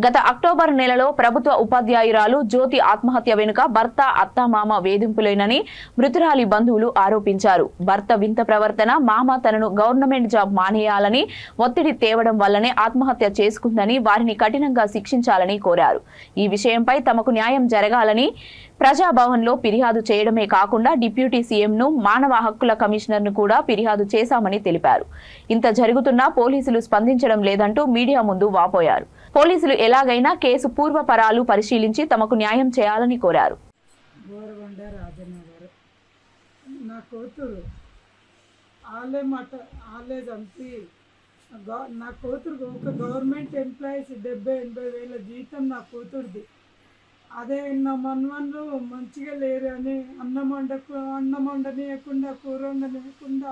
గత అక్టోబర్ నెలలో ప్రభుత్వ ఉపాధ్యాయురాలు జ్యోతి ఆత్మహత్య వెనుక భర్త అత్తామామ వేధింపులేనని మృతురాలి బంధువులు ఆరోపించారు. భర్త వింత ప్రవర్తన, మామ తనను గవర్నమెంట్ జాబ్ మానేయాలని ఒత్తిడి తేవడం వల్లనే ఆత్మహత్య చేసుకుందని, వారిని కఠినంగా శిక్షించాలని కోరారు. ఈ విషయంపై తమకు న్యాయం జరగాలని ప్రజాభవన్లో ఫిర్యాదు చేయడమే కాకుండా డిప్యూటీ సీఎంను, మానవ హక్కుల కమిషనర్ను కూడా ఫిర్యాదు చేశామని తెలిపారు. ఇంత జరుగుతున్నా పోలీసులు స్పందించడం లేదంటూ మీడియా ముందు వాపోయారు. పోలీసులు ఎలాగైనా కేసు పూర్వపరాలు పరిశీలించి తమకు న్యాయం చేయాలని కోరారు. నా కూతురు నా కూతురు ఒక గవర్నమెంట్ ఎంప్లాయీస్ 70-80 వేల జీతం నా కూతురుది. అదే నా మన్వన్లు మంచిగా లేరు అని అన్నం వండనీయకుండా, కూర వండనీయకుండా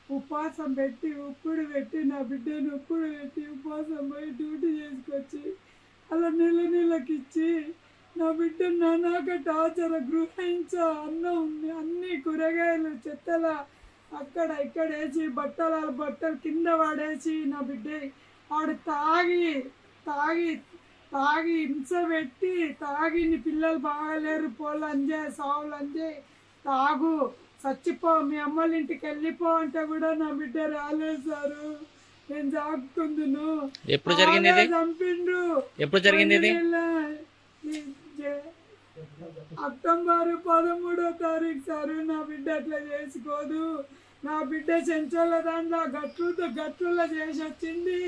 ఉపవాసం పెట్టి, ఉప్పుడు పెట్టి, నా బిడ్డను ఉప్పుడు పెట్టి ఉపవాసం పోయి డ్యూటీ చేసుకొచ్చి అలా నెలకి ఇచ్చి నా బిడ్డను నానాక టార్చర్ గృహించా. అన్నం అన్ని కూరగాయలు చెత్తల అక్కడ ఇక్కడ వేసి బట్టలు కింద పడేసి నా బిడ్డ వాడు తాగి హింస పెట్టి నీ పిల్లలు బాగాలేరు, పోలంజే సావులంజే తాగు చచ్చిపో, మీ అమ్మల ఇంటికి వెళ్ళిపో అంటే కూడా నా బిడ్డ రాలేదు సారు. నేను జాగుతుందును. ఎప్పుడు జరిగింది? చంపిండ్రు. ఎప్పుడు జరిగింది? అక్టోబర్ 13వ తారీఖు సారు. నా బిడ్డ అట్లా చేసుకోదు. నా బిడ్డ చెంచోళ్ళ దాంట్లో గట్లులో చేసి వచ్చింది.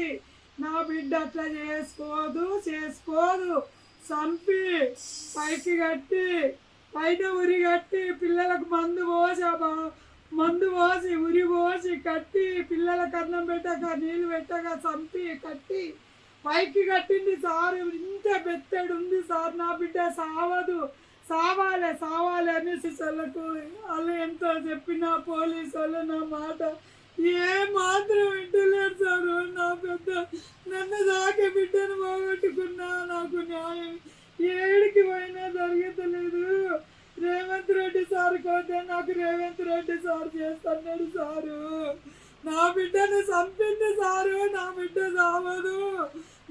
నా బిడ్డ అట్లా చేసుకోదు. చంపి పైకి కట్టి పైన ఉరి కట్టి పిల్లలకు మందు పోసి ఉరి పోసి కట్టి పిల్లలకు అన్నం పెట్టక నీళ్ళు పెట్టక చంపి కట్టి పైకి కట్టింది సార్. ఇంత బెత్తడు ఉంది సార్. నా బిడ్డ సావాలి అని శిశులకు వాళ్ళు ఎంతో చెప్పిన పోలీసు వాళ్ళు నా మాట మాత్రం వింటలేరు సార్. నా పెద్ద నన్ను దాకే బిడ్డను పోగొట్టుకున్నా. నాకు న్యాయం ఏడికి పోయినా జరగలేదు. రేవంత్ రెడ్డి సార్ కోతే నాకు రేవంత్ రెడ్డి సార్ చేస్తున్నాడు సారు. నా బిడ్డను చంపింది సారు. నా బిడ్డ సావదు.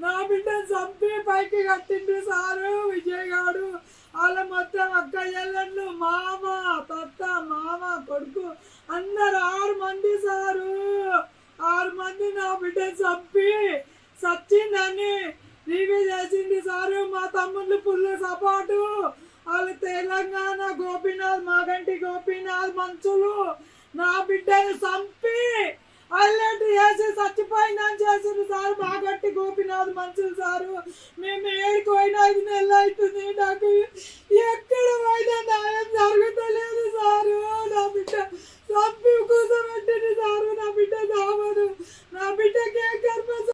నా బిడ్డను చంపి పైకి కట్టిండు సారు. విజయ్ గారు వాళ్ళ మొత్తం అక్క చెల్లెళ్ళు, మామ కొడుకు అందరు 6 మంది సారు. 6 మంది నా బిడ్డ చచ్చిందని రివ్యూ చేసింది సారు. మా తమ్ముళ్ళు పుల్లు సపోర్టు. వాళ్ళు తెలంగాణ గోపీనాథ్, మాగంటి గోపీనాథ్ మంచులు నా బిడ్డను చంపి అల్లెంటి చేసి చచ్చిపోయిందని చేసింది సార్. మాగంటి గోపీనాథ్ మంచులు సారు. మేము ఏడికి పోయినా 5 నెలలు అవుతుంది. నాకు